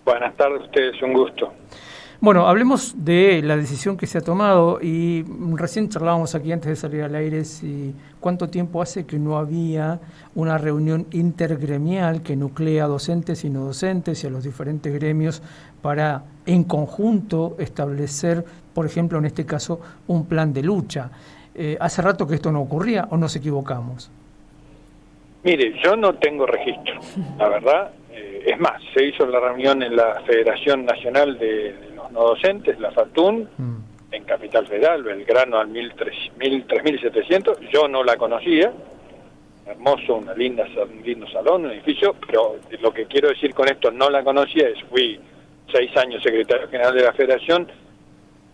Buenas tardes a ustedes, un gusto. Bueno, hablemos de la decisión que se ha tomado y recién charlábamos aquí antes de salir al aire si cuánto tiempo hace que no había una reunión intergremial que nuclea a docentes y no docentes y a los diferentes gremios para en conjunto establecer, por ejemplo, en este caso, un plan de lucha. ¿Hace rato que esto no ocurría o nos equivocamos? Mire, yo no tengo registro, la verdad. Es más, se hizo la reunión en la Federación Nacional de los No Docentes, la FATUN, en Capital Federal, Belgrano al 3700. Yo no la conocía. Hermoso, un lindo salón, un edificio, pero lo que quiero decir con esto, no la conocía, fui 6 años secretario general de la Federación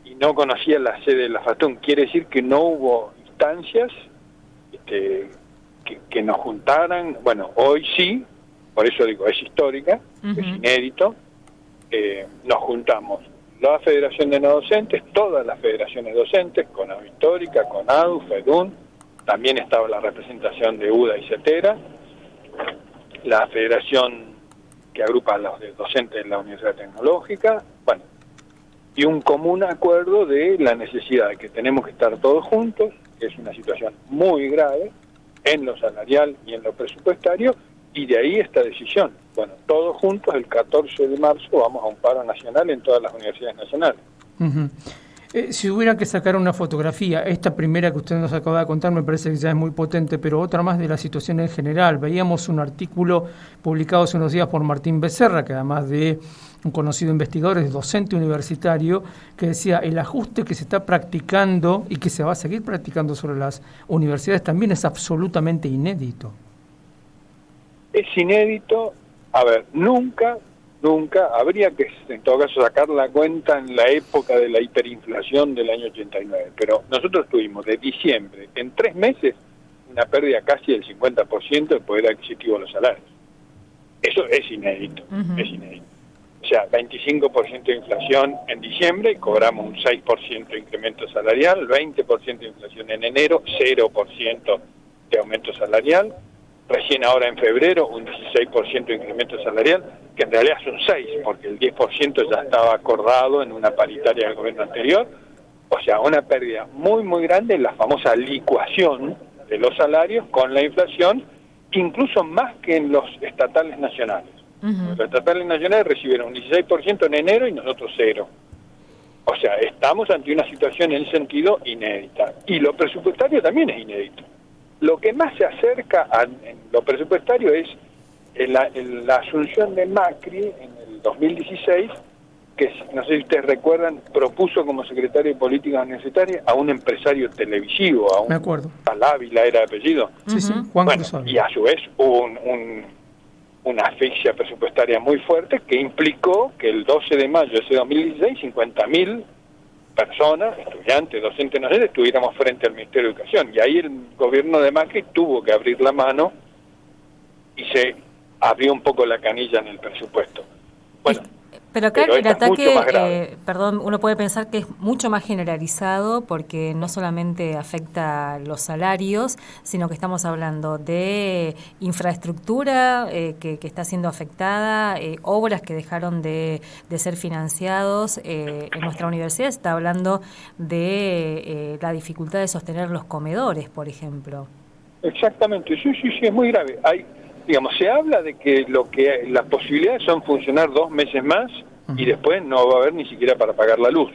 y no conocía la sede de la FATUN. Quiere decir que no hubo instancias que nos juntaran. Bueno, hoy sí. Por eso digo, es histórica, es inédito. Nos juntamos la Federación de No Docentes, todas las federaciones docentes, con ADU Histórica, con ADU, FEDUN, también estaba la representación de UDA y CETERA, la federación que agrupa a los docentes de la Universidad Tecnológica, bueno, y un común acuerdo de la necesidad de que tenemos que estar todos juntos, que es una situación muy grave, en lo salarial y en lo presupuestario, y de ahí esta decisión. Bueno, todos juntos el 14 de marzo vamos a un paro nacional en todas las universidades nacionales. Si hubiera que sacar una fotografía, esta primera que usted nos acaba de contar me parece que ya es muy potente, pero otra más de la situación en general. Veíamos un artículo publicado hace unos días por Martín Becerra, que además de un conocido investigador, es docente universitario, que decía el ajuste que se está practicando y que se va a seguir practicando sobre las universidades también es absolutamente inédito. Es inédito. A ver, nunca habría que, en todo caso, sacar la cuenta en la época de la hiperinflación del año 89, pero nosotros tuvimos de diciembre, en 3 meses, una pérdida casi del 50% del poder adquisitivo de los salarios. Eso es inédito, es inédito. O sea, 25% de inflación en diciembre, cobramos un 6% de incremento salarial, 20% de inflación en enero, 0% de aumento salarial, recién ahora en febrero un 16% de incremento salarial, que en realidad es un 6%, porque el 10% ya estaba acordado en una paritaria del gobierno anterior. O sea, una pérdida muy, muy grande en la famosa licuación de los salarios con la inflación, incluso más que en los estatales nacionales. Los estatales nacionales recibieron un 16% en enero y nosotros 0%. O sea, estamos ante una situación en sentido inédita. Y lo presupuestario también es inédito. Lo que más se acerca en lo presupuestario es la asunción de Macri en el 2016, que no sé si ustedes recuerdan, propuso como secretario de Política Universitaria a un empresario televisivo, a un Tal Ávila era el apellido. Sí, Juan bueno, Cruz. y a su vez hubo una asfixia presupuestaria muy fuerte que implicó que el 12 de mayo de ese 2016, 50.000 personas, estudiantes, docentes, no sé, estuviéramos frente al Ministerio de Educación. Y ahí el gobierno de Macri tuvo que abrir la mano y se abrió un poco la canilla en el presupuesto. Bueno, pero acá el ataque, uno puede pensar que es mucho más generalizado porque no solamente afecta los salarios, sino que estamos hablando de infraestructura que está siendo afectada, obras que dejaron de ser financiados. En nuestra universidad se está hablando de la dificultad de sostener los comedores, por ejemplo. Exactamente, sí, es muy grave. Digamos, se habla de que las posibilidades son funcionar 2 meses más y después no va a haber ni siquiera para pagar la luz.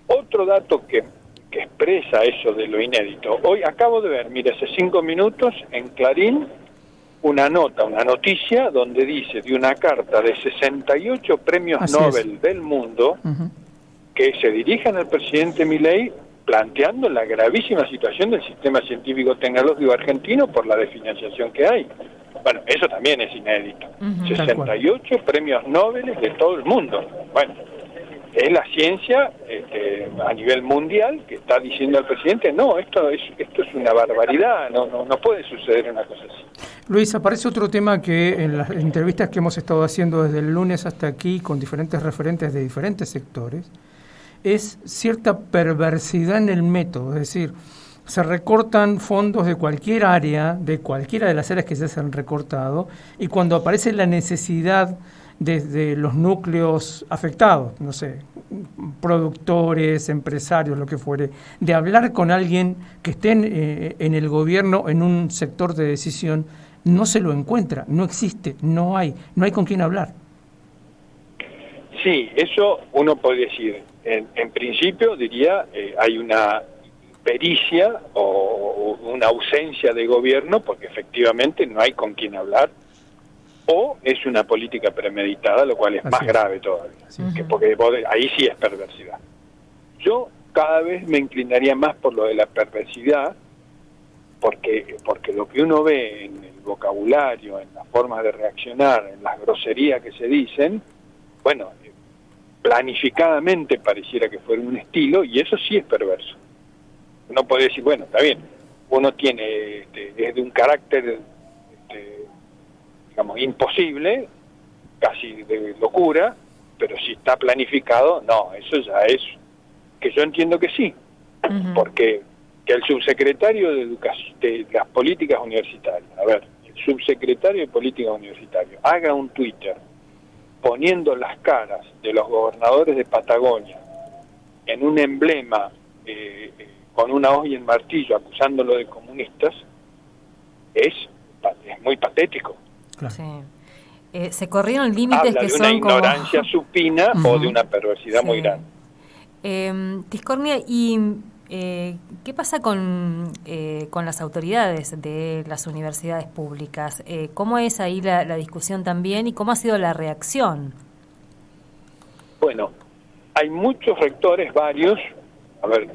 Otro dato que expresa eso de lo inédito. Hoy acabo de ver, mire, hace 5 minutos en Clarín, una noticia donde dice de una carta de 68 premios Nobel del mundo que se dirigen al presidente Milei planteando la gravísima situación del sistema científico-tecnológico argentino por la desfinanciación que hay. Bueno, eso también es inédito. 68 premios Nobel de todo el mundo. Bueno, es la ciencia a nivel mundial que está diciendo al presidente, no, esto es una barbaridad, no puede suceder una cosa así. Luis, aparece otro tema que en las entrevistas que hemos estado haciendo desde el lunes hasta aquí con diferentes referentes de diferentes sectores, es cierta perversidad en el método, es decir, se recortan fondos de cualquier área, de cualquiera de las áreas que ya se han recortado, y cuando aparece la necesidad desde los núcleos afectados, no sé, productores, empresarios, lo que fuere, de hablar con alguien que esté en el gobierno, en un sector de decisión, no se lo encuentra, no existe, no hay con quién hablar. Sí, eso uno puede decir. En principio diría hay una pericia o una ausencia de gobierno porque efectivamente no hay con quién hablar, o es una política premeditada, lo cual es más grave todavía, porque ahí sí es perversidad. Yo cada vez me inclinaría más por lo de la perversidad, porque lo que uno ve en el vocabulario, en las formas de reaccionar, en las groserías que se dicen, bueno, planificadamente pareciera que fuera un estilo, y eso sí es perverso. Uno puede decir, bueno, está bien, uno tiene es de un carácter digamos imposible, casi de locura, pero si está planificado, no, eso ya es, que yo entiendo que sí, porque que el subsecretario de Educación, de las políticas universitarias, a ver, el subsecretario de políticas universitarias haga un Twitter poniendo las caras de los gobernadores de Patagonia en un emblema con una hoz y el martillo acusándolo de comunistas, es muy patético. Claro. Sí. Se corrieron límites habla que de son una ignorancia supina o de una perversidad muy grande. Tiscornia, ¿y qué pasa con las autoridades de las universidades públicas? ¿Cómo es ahí la discusión también y cómo ha sido la reacción? Bueno, hay muchos rectores, varios. A ver,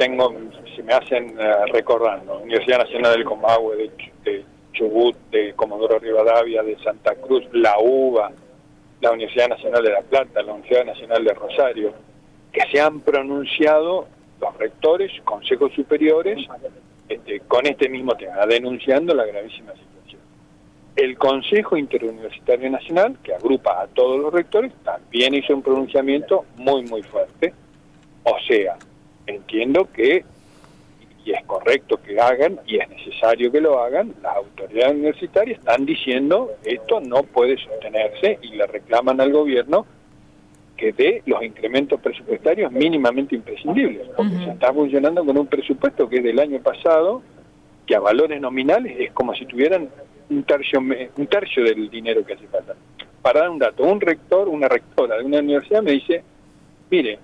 si me hacen recordando, Universidad Nacional del Comahue, de Chubut, de Comodoro Rivadavia, de Santa Cruz, la UBA, la Universidad Nacional de La Plata, la Universidad Nacional de Rosario, que se han pronunciado los rectores, consejos superiores, con este mismo tema, denunciando la gravísima situación. El Consejo Interuniversitario Nacional, que agrupa a todos los rectores, también hizo un pronunciamiento muy, muy fuerte. O sea, entiendo que, y es correcto que hagan, y es necesario que lo hagan, las autoridades universitarias están diciendo esto no puede sostenerse y le reclaman al gobierno que dé los incrementos presupuestarios mínimamente imprescindibles, porque se está funcionando con un presupuesto que es del año pasado, que a valores nominales es como si tuvieran un tercio del dinero que hace falta. Para dar un dato, un rector, una rectora de una universidad me dice, mire,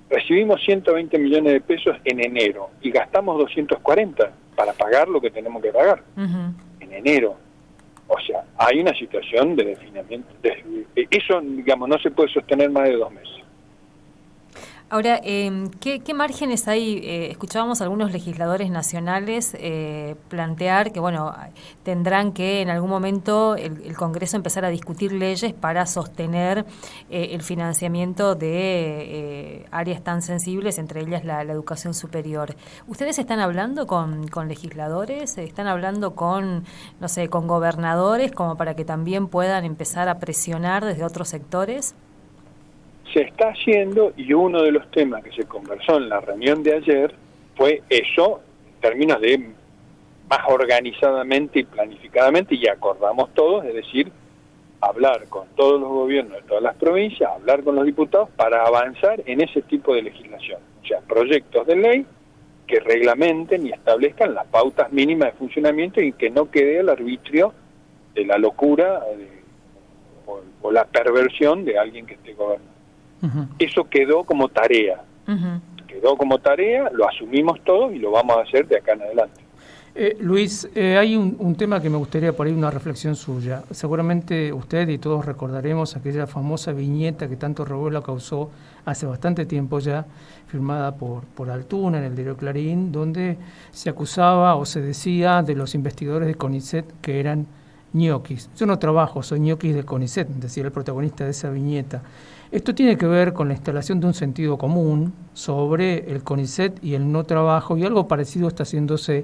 recibimos 120 millones de pesos en enero y gastamos 240 para pagar lo que tenemos que pagar en enero. O sea, hay una situación de definimiento. Eso, digamos, no se puede sostener más de 2 meses. Ahora, ¿qué márgenes hay? Escuchábamos a algunos legisladores nacionales plantear que, bueno, tendrán que en algún momento el Congreso empezar a discutir leyes para sostener el financiamiento de áreas tan sensibles, entre ellas la educación superior. ¿Ustedes están hablando con legisladores? ¿Están hablando con, no sé, con gobernadores como para que también puedan empezar a presionar desde otros sectores? Se está haciendo, y uno de los temas que se conversó en la reunión de ayer fue eso, en términos de más organizadamente y planificadamente, y acordamos todos, es decir, hablar con todos los gobiernos de todas las provincias, hablar con los diputados para avanzar en ese tipo de legislación. O sea, proyectos de ley que reglamenten y establezcan las pautas mínimas de funcionamiento y que no quede al arbitrio de la locura o la perversión de alguien que esté gobernando. Eso quedó como tarea. Quedó como tarea, lo asumimos todos y lo vamos a hacer de acá en adelante. Luis, hay un tema que me gustaría por ahí una reflexión suya. Seguramente usted y todos recordaremos aquella famosa viñeta que tanto revuelo causó hace bastante tiempo ya, firmada por Altuna en el diario Clarín, donde se acusaba o se decía de los investigadores de CONICET que eran ñoquis. Yo no trabajo, soy ñoquis del CONICET, decía el protagonista de esa viñeta. Esto tiene que ver con la instalación de un sentido común sobre el CONICET y el no trabajo, y algo parecido está haciéndose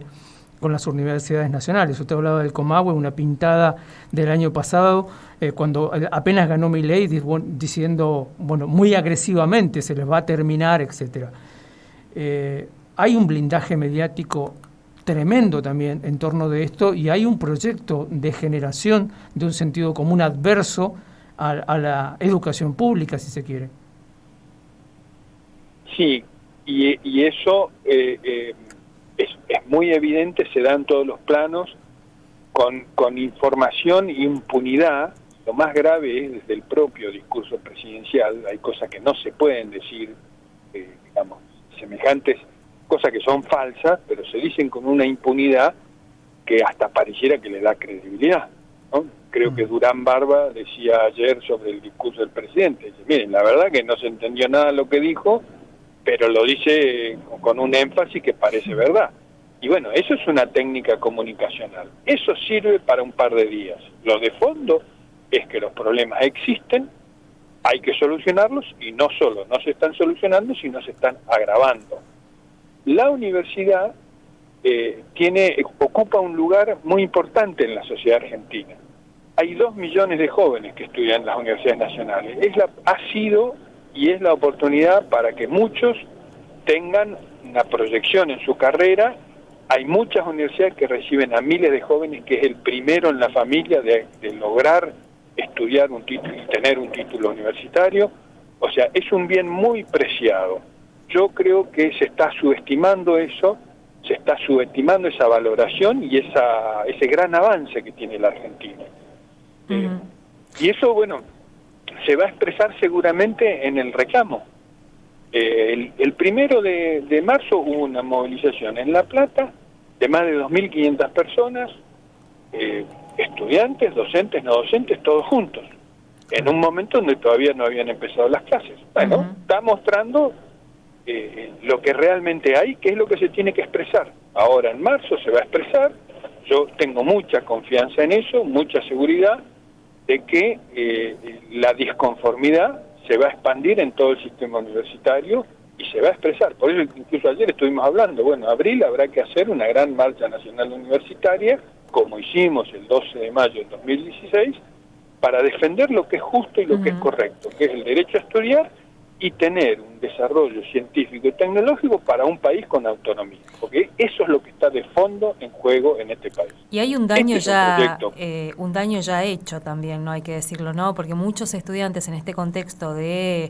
con las universidades nacionales. Usted hablaba del Comahue, una pintada del año pasado, cuando apenas ganó Milei, diciendo, bueno, muy agresivamente, se les va a terminar, etcétera. Hay un blindaje mediático tremendo también en torno de esto, y hay un proyecto de generación de un sentido común adverso a la educación pública, si se quiere. Sí, y eso es muy evidente, se dan todos los planos, con información e impunidad. Lo más grave es desde el propio discurso presidencial. Hay cosas que no se pueden decir, digamos, semejantes, cosas que son falsas, pero se dicen con una impunidad que hasta pareciera que le da credibilidad, ¿no? Creo que Durán Barba decía ayer sobre el discurso del presidente, dice, miren, la verdad que no se entendió nada de lo que dijo, pero lo dice con un énfasis que parece verdad. Y bueno, eso es una técnica comunicacional. Eso sirve para un par de días. Lo de fondo es que los problemas existen, hay que solucionarlos, y no solo no se están solucionando, sino se están agravando. La universidad ocupa un lugar muy importante en la sociedad argentina. Hay 2 millones de jóvenes que estudian en las universidades nacionales. Ha sido y es la oportunidad para que muchos tengan una proyección en su carrera. Hay muchas universidades que reciben a miles de jóvenes, que es el primero en la familia de lograr estudiar un título y tener un título universitario. O sea, es un bien muy preciado. Yo creo que se está subestimando eso, se está subestimando esa valoración y ese gran avance que tiene la Argentina. Y eso, bueno, se va a expresar seguramente en el reclamo. El 1 de marzo hubo una movilización en La Plata de más de 2.500 personas, estudiantes, docentes, no docentes, todos juntos, en un momento donde todavía no habían empezado las clases. Bueno, está mostrando lo que realmente hay, que es lo que se tiene que expresar. Ahora en marzo se va a expresar. Yo tengo mucha confianza en eso, mucha seguridad de que la disconformidad se va a expandir en todo el sistema universitario y se va a expresar. Por eso incluso ayer estuvimos hablando, bueno, abril habrá que hacer una gran marcha nacional universitaria, como hicimos el 12 de mayo del 2016, para defender lo que es justo y lo que es correcto, que es el derecho a estudiar y tener un desarrollo científico y tecnológico para un país con autonomía, porque eso es lo que está de fondo en juego en este país. Y hay un daño un daño ya hecho también, no hay que decirlo, ¿no? Porque muchos estudiantes en este contexto de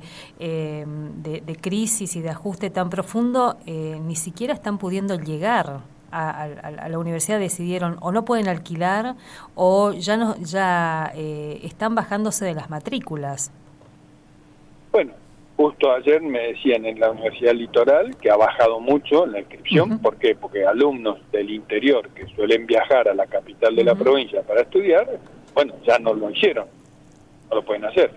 crisis y de ajuste tan profundo ni siquiera están pudiendo llegar a la universidad. Decidieron o no pueden alquilar o ya están bajándose de las matrículas. Bueno, justo ayer me decían en la Universidad Litoral que ha bajado mucho la inscripción. ¿Por qué? Porque alumnos del interior que suelen viajar a la capital de la provincia para estudiar, bueno, ya no lo hicieron, no lo pueden hacer.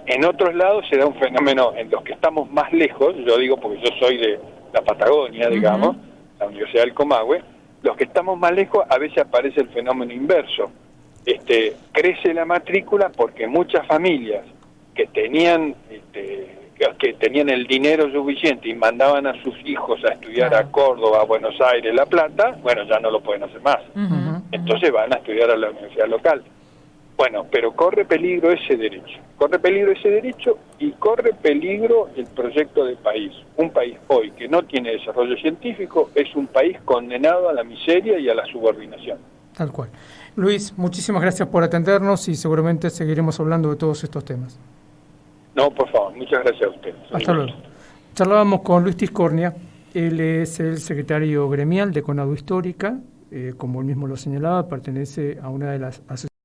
En otros lados se da un fenómeno en los que estamos más lejos, yo digo porque yo soy de la Patagonia, digamos, la Universidad del Comahue, los que estamos más lejos a veces aparece el fenómeno inverso. Crece la matrícula porque muchas familias que tenían el dinero suficiente y mandaban a sus hijos a estudiar a Córdoba, a Buenos Aires, La Plata, bueno, ya no lo pueden hacer más. Entonces van a estudiar a la universidad local. Bueno, pero corre peligro ese derecho y corre peligro el proyecto de país. Un país hoy que no tiene desarrollo científico es un país condenado a la miseria y a la subordinación. Tal cual. Luis, muchísimas gracias por atendernos y seguramente seguiremos hablando de todos estos temas. No, por favor, muchas gracias a ustedes. Hasta luego. Charlábamos con Luis Tiscornia, él es el secretario gremial de Conadu Histórica, como él mismo lo señalaba, pertenece a una de las asociaciones